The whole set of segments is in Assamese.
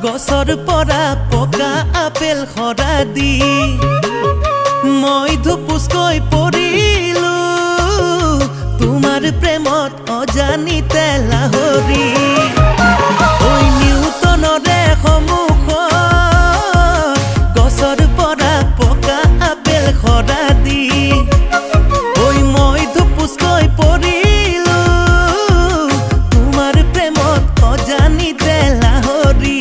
গছৰ পৰা পকা আপেল খৰা দি মই ধুপুচকৈ পৰিলো তোমাৰ প্ৰেমত অজানিতে লাহৰি ঐ নিউটনৰে সন্মুখত গছৰ পৰা পকা আপেল খৰা দি ঐ মই ধুপুচকৈ পৰিলো তোমাৰ প্ৰেমত অজানিতে লাহৰি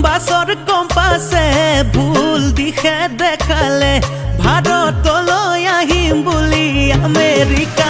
বাছৰ কম্পাছে ভুল দিশে দেখালে ভাৰতলৈ আহিম বুলি আমেৰিকা